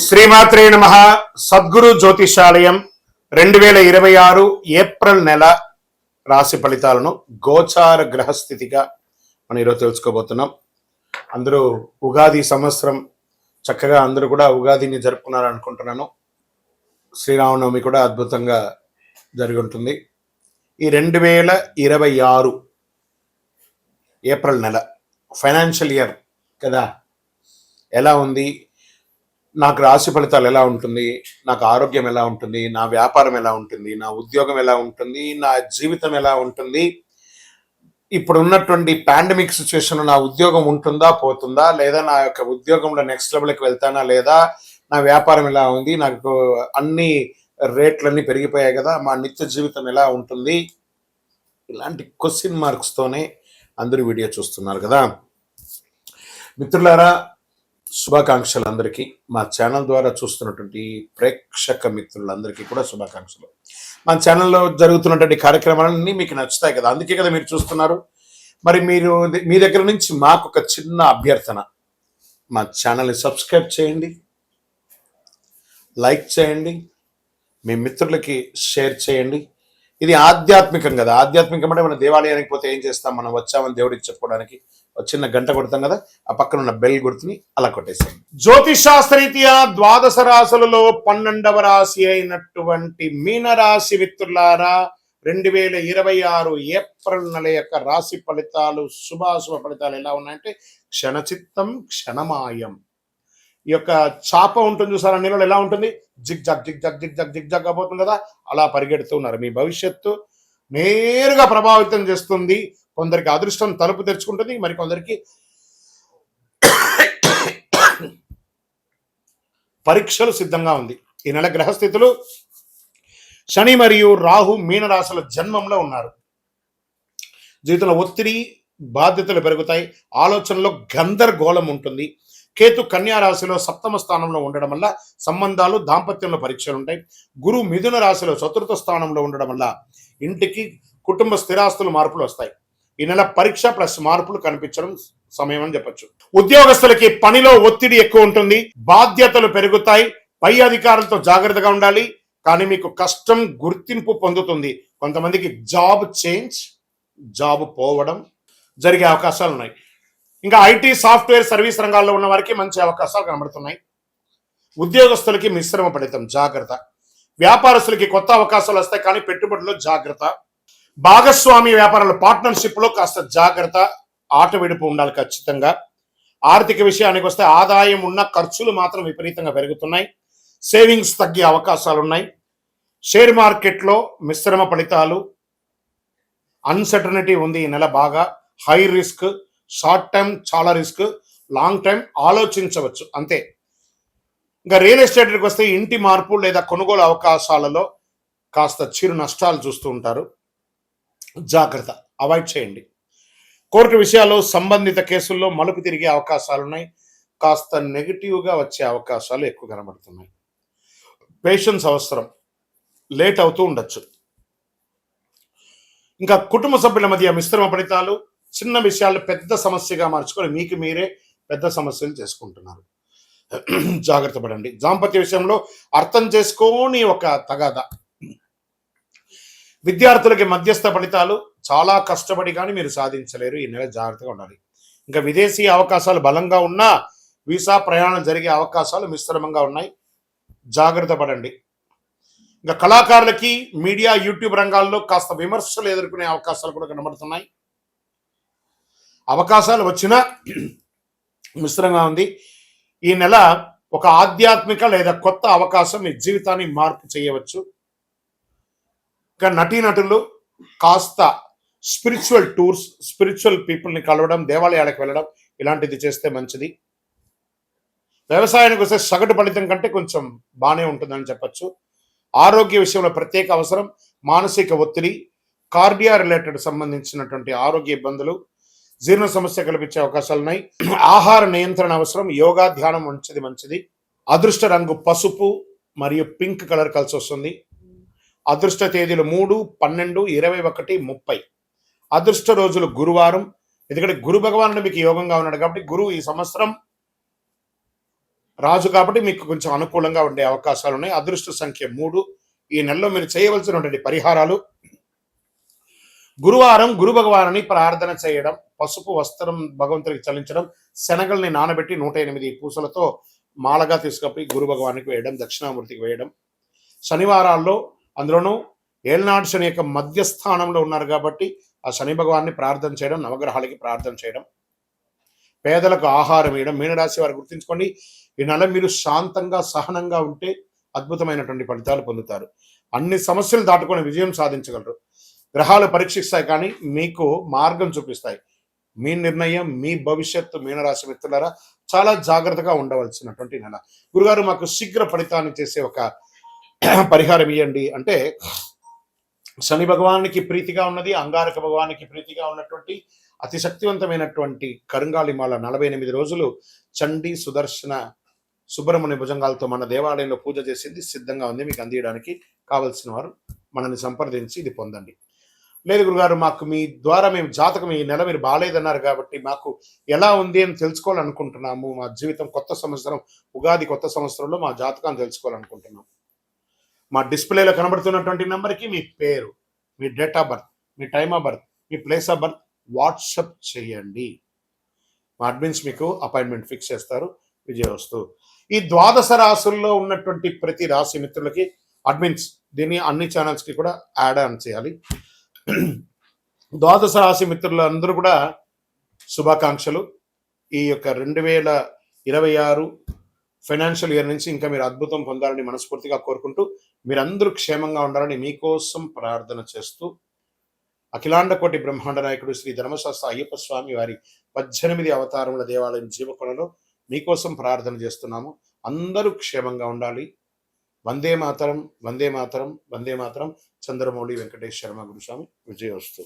శ్రీమాత్రే నమః. సద్గురు జ్యోతిషాలయం 2026 ఏప్రిల్ నెల రాశి ఫలితాలను గోచార గ్రహస్థితిగా మనం ఈరోజు తెలుసుకోబోతున్నాం. అందరూ ఉగాది సంవత్సరం చక్కగా అందరూ కూడా ఉగాదిని జరుపుకున్నారు అనుకుంటున్నాను. శ్రీరామనవమి కూడా అద్భుతంగా జరిగి ఉంటుంది. ఈ 2026 ఏప్రిల్ నెల ఫైనాన్షియల్ ఇయర్ కదా, ఎలా ఉంది, నాకు రాశి ఫలితాలు ఎలా ఉంటుంది, నాకు ఆరోగ్యం ఎలా ఉంటుంది, నా వ్యాపారం ఎలా ఉంటుంది, నా ఉద్యోగం ఎలా ఉంటుంది, నా జీవితం ఎలా ఉంటుంది, ఇప్పుడు ఉన్నటువంటి పాండమిక్ సిచ్యువేషన్ నా ఉద్యోగం ఉంటుందా పోతుందా, లేదా నా యొక్క ఉద్యోగంలో నెక్స్ట్ లెవెల్కి వెళ్తానా లేదా, నా వ్యాపారం ఎలా ఉంది, నాకు అన్ని రేట్లన్నీ పెరిగిపోయాయి కదా, మా నిత్య జీవితం ఎలా ఉంటుంది, ఇలాంటి క్వశ్చన్ మార్క్స్తోనే అందరూ వీడియో చూస్తున్నారు కదా. మిత్రులారా, శుభాకాంక్షలు అందరికీ. మా ఛానల్ ద్వారా చూస్తున్నటువంటి ప్రేక్షక మిత్రులందరికీ కూడా శుభాకాంక్షలు. మా ఛానల్లో జరుగుతున్నటువంటి కార్యక్రమాలన్నీ మీకు నచ్చుతాయి కదా, అందుకే కదా మీరు చూస్తున్నారు. మరి మీ దగ్గర నుంచి మాకు ఒక చిన్న అభ్యర్థన, మా ఛానల్ని సబ్స్క్రైబ్ చేయండి, లైక్ చేయండి, మీ మిత్రులకి షేర్ చేయండి. ఇది ఆధ్యాత్మికం కదా. ఆధ్యాత్మికం అంటే మన దేవాలయానికి పోతే ఏం చేస్తాం, మనం వచ్చామని దేవుడికి చెప్పుకోవడానికి ఒక చిన్న గంట కొడతాం కదా, ఆ పక్కన ఉన్న బెల్ గుర్తుని అలా కొట్టేసేయండి. జ్యోతిషాస్త్రరీత్యా ద్వాదశ రాశులలో 12వ రాశి అయినటువంటి మీనరాశి మిత్రులారా, 2026 ఏప్రిల్ నెల యొక్క రాశి ఫలితాలు, శుభాశుభ ఫలితాలు ఎలా ఉన్నాయంటే, క్షణచిత్తం క్షణమాయం. ఈ యొక్క చాప ఉంటుంది చూసారా, నీళ్ళలో ఎలా ఉంటుంది, zig jug zig jug zig jug zig jug అయిపోతుంది కదా, అలా పరిగెడుతున్నారు. మీ భవిష్యత్తు నేరుగా ప్రభావితం చేస్తుంది. కొందరికి అదృష్టం తలుపు తెరుచుకుంటుంది, మరి కొందరికి పరీక్షలు సిద్ధంగా ఉంది. ఈ నెల గ్రహస్థితులు శని మరియు రాహు మీనరాశుల జన్మంలో ఉన్నారు. జీవితంలో ఒత్తిడి, బాధ్యతలు పెరుగుతాయి, ఆలోచనలో గందరగోళం ఉంటుంది. కేతు కన్యా రాశిలో 7వ స్థానంలో ఉండడం వల్ల సంబంధాలు, దాంపత్యంలో పరీక్షలు ఉంటాయి. గురు మిథున రాశిలో 4వ స్థానంలో ఉండడం వల్ల ఇంటికి, కుటుంబ స్థిరాస్తులు మార్పులు వస్తాయి. ఈ నెల పరీక్ష ప్లస్ మార్పులు కనిపించడం సమయం అని చెప్పొచ్చు. ఉద్యోగస్తులకి పనిలో ఒత్తిడి ఎక్కువ ఉంటుంది, బాధ్యతలు పెరుగుతాయి, పై అధికారులతో జాగ్రత్తగా ఉండాలి. కానీ మీకు కష్టం గుర్తింపు పొందుతుంది. కొంతమందికి జాబ్ చేంజ్, జాబ్ పోవడం జరిగే అవకాశాలు ఉన్నాయి. ఇంకా ఐటీ, సాఫ్ట్వేర్, సర్వీస్ రంగాల్లో ఉన్న వారికి మంచి అవకాశాలు కనబడుతున్నాయి. ఉద్యోగస్తులకి మిశ్రమ ఫలితం, జాగ్రత్త. వ్యాపారస్తులకి కొత్త అవకాశాలు వస్తాయి, కానీ పెట్టుబడుల్లో జాగ్రత్త. భాగస్వామి వ్యాపారాలు, పార్ట్నర్షిప్ లో కాస్త జాగ్రత్త, ఆట విడుపు ఉండాలి ఖచ్చితంగా. ఆర్థిక విషయానికి వస్తే ఆదాయం ఉన్న ఖర్చులు మాత్రం విపరీతంగా పెరుగుతున్నాయి. సేవింగ్స్ తగ్గే అవకాశాలు ఉన్నాయి. షేర్ మార్కెట్లో మిశ్రమ ఫలితాలు, అన్సర్టనిటీ ఉంది ఈ నెల. బాగా హై రిస్క్, షార్ట్ టైం చాలా రిస్క్, లాంగ్ టైం ఆలోచించవచ్చు అంతే. ఇంకా రియల్ ఎస్టేట్కి వస్తే ఇంటి మార్పు లేదా కొనుగోలు అవకాశాలలో కాస్త చిరు నష్టాలు చూస్తూ ఉంటారు, జాగ్రత్త, అవాయిడ్ చేయండి. కోర్టు విషయాల్లో, సంబంధిత కేసుల్లో మలుపు తిరిగే అవకాశాలు ఉన్నాయి. కాస్త నెగిటివ్గా వచ్చే అవకాశాలు ఎక్కువ కనబడుతున్నాయి. పేషెన్స్ అవసరం, లేట్ అవుతూ ఉండొచ్చు. ఇంకా కుటుంబ సభ్యుల మధ్య మిశ్రమ ఫలితాలు, చిన్న విషయాలు పెద్ద సమస్యగా మార్చుకొని మీకు మీరే పెద్ద సమస్యలు చేసుకుంటున్నారు, జాగ్రత్త పడండి. దాంపత్య విషయంలో అర్థం చేసుకోని ఒక తగాద. విద్యార్థులకి మధ్యస్థ ఫలితాలు, చాలా కష్టపడి కానీ మీరు సాధించలేరు, ఈ నెల జాగ్రత్తగా ఉండాలి. ఇంకా విదేశీ అవకాశాలు బలంగా ఉన్నా వీసా ప్రయాణం జరిగే అవకాశాలు మిశ్రమంగా ఉన్నాయి, జాగ్రత్త పడండి. ఇంకా కళాకారులకి మీడియా, యూట్యూబ్ రంగాల్లో కాస్త విమర్శలు ఎదుర్కొనే అవకాశాలు కూడా కనబడుతున్నాయి. అవకాశాలు వచ్చినా మిశ్రంగా ఉంది. ఈ నెల ఒక ఆధ్యాత్మిక లేదా కొత్త అవకాశం మీ జీవితాన్ని మార్పు చేయవచ్చు. ఇంకా నటీనటులు కాస్త స్పిరిచువల్ టూర్స్, స్పిరిచువల్ పీపుల్ని కలవడం, దేవాలయాలకు వెళ్ళడం ఇలాంటిది చేస్తే మంచిది. వ్యవసాయానికి వస్తే సగటు ఫలితం కంటే కొంచెం బాగానే ఉంటుందని చెప్పచ్చు. ఆరోగ్య విషయంలో ప్రత్యేక అవసరం, మానసిక ఒత్తిడి, కార్డియా రిలేటెడ్ సంబంధించినటువంటి ఆరోగ్య ఇబ్బందులు, జీర్ణ సమస్య కల్పించే అవకాశాలు ఉన్నాయి. ఆహార నియంత్రణ అవసరం, యోగా, ధ్యానం మంచిది. అదృష్ట రంగు పసుపు మరియు పింక్ కలర్ కలిసి వస్తుంది. అదృష్ట తేదీలు 3, 12, 21, 30. అదృష్ట రోజులు గురువారం, ఎందుకంటే గురు భగవానుడు మీకు యోగంగా ఉన్నాడు కాబట్టి గురువు ఈ సంవత్సరం రాజు కాబట్టి మీకు కొంచెం అనుకూలంగా ఉండే అవకాశాలు ఉన్నాయి. అదృష్ట సంఖ్య 3. ఈ నెలలో మీరు చేయవలసినటువంటి పరిహారాలు: గురువారం గురు భగవానుని ప్రార్థన చేయడం, పసుపు వస్త్రం భగవంతుడికి చలించడం, శనగల్ని నానబెట్టి 108 పూసలతో మాలగా తీసుకపోయి గురు భగవానికి వేయడం, దక్షిణామూర్తికి వేయడం. శనివారాల్లో అందులోనూ ఏళ్నాడు శని యొక్క మధ్యస్థానంలో ఉన్నారు కాబట్టి ఆ శని భగవాన్ని ప్రార్థన చేయడం, నవగ్రహాలకి ప్రార్థన చేయడం, పేదలకు ఆహారం వేయడం. మీనరాశి వారు గుర్తుంచుకోండి, ఈ నెల మీరు శాంతంగా సహనంగా ఉంటే అద్భుతమైనటువంటి ఫలితాలు పొందుతారు. అన్ని సమస్యలు దాటుకొని విజయం సాధించగలరు. గ్రహాలు పరీక్షిస్తాయి కానీ మీకు మార్గం చూపిస్తాయి. మీ నిర్ణయం, మీ భవిష్యత్తు. మీనరాశి మిత్రులారా, చాలా జాగ్రత్తగా ఉండవలసినటువంటి నెల. గురుగారు, మాకు శీఘ్ర ఫలితాన్ని చేసే ఒక పరిహారం ఇవ్వండి అంటే, శని భగవానికి ప్రీతిగా ఉన్నది, అంగారక భగవానికి ప్రీతిగా ఉన్నటువంటి అతి శక్తివంతమైనటువంటి కరుంగాళిమాల 48 రోజులు చండీ సుదర్శన సుబ్రహ్మణ్య భుజంగాలతో మన దేవాలయంలో పూజ చేసింది సిద్ధంగా ఉంది. మీకు అందించడానికి కావలసిన వారు మనల్ని సంప్రదించి ఇది పొందండి. లేదు గురుగారు, మాకు మీ ద్వారా మేము జాతకం ఈ నెల మీరు బాగాలేదన్నారు కాబట్టి మాకు ఎలా ఉంది అని తెలుసుకోవాలనుకుంటున్నాము. మా జీవితం కొత్త సంవత్సరం, ఉగాది కొత్త సంవత్సరంలో మా జాతకాన్ని తెలుసుకోవాలనుకుంటున్నాం. మా డిస్ప్లేలో కనబడుతున్నటువంటి నెంబర్కి మీ పేరు, మీ డేట్ ఆఫ్ బర్త్, మీ టైమ్ ఆఫ్ బర్త్, మీ ప్లేస్ ఆఫ్ బర్త్ వాట్సప్ చేయండి. మా అడ్మిన్స్ మీకు అపాయింట్మెంట్ ఫిక్స్ చేస్తారు. విజయవస్తు. ఈ ద్వాదశ రాశుల్లో ఉన్నటువంటి ప్రతి రాశి మిత్రులకి అడ్మిన్స్ దీన్ని అన్ని ఛానల్స్కి కూడా యాడ్ ఆన్ చేయాలి. ద్వాదశ రాశి మిత్రులందరూ కూడా శుభాకాంక్షలు. ఈ యొక్క 2026 ఫైనాన్షియల్ ఇయర్ నుంచి ఇంకా మీరు అద్భుతం పొందాలని మనస్ఫూర్తిగా కోరుకుంటూ, మీరందరూ క్షేమంగా ఉండాలని మీకోసం ప్రార్థన చేస్తూ, అఖిలాండ కోటి బ్రహ్మాండ నాయకుడు శ్రీ ధర్మశాస్త్ర అయ్యప్ప స్వామి వారి 18 అవతారముల దేవాలయం జీవకొండలో మీకోసం ప్రార్థన చేస్తున్నాము. అందరూ క్షేమంగా ఉండాలి. వందే మాతరం, వందే మాతరం, వందే మాతరం. చంద్రమౌళి వెంకటేష్ శర్మ గురుస్వామి. విజయోస్తు.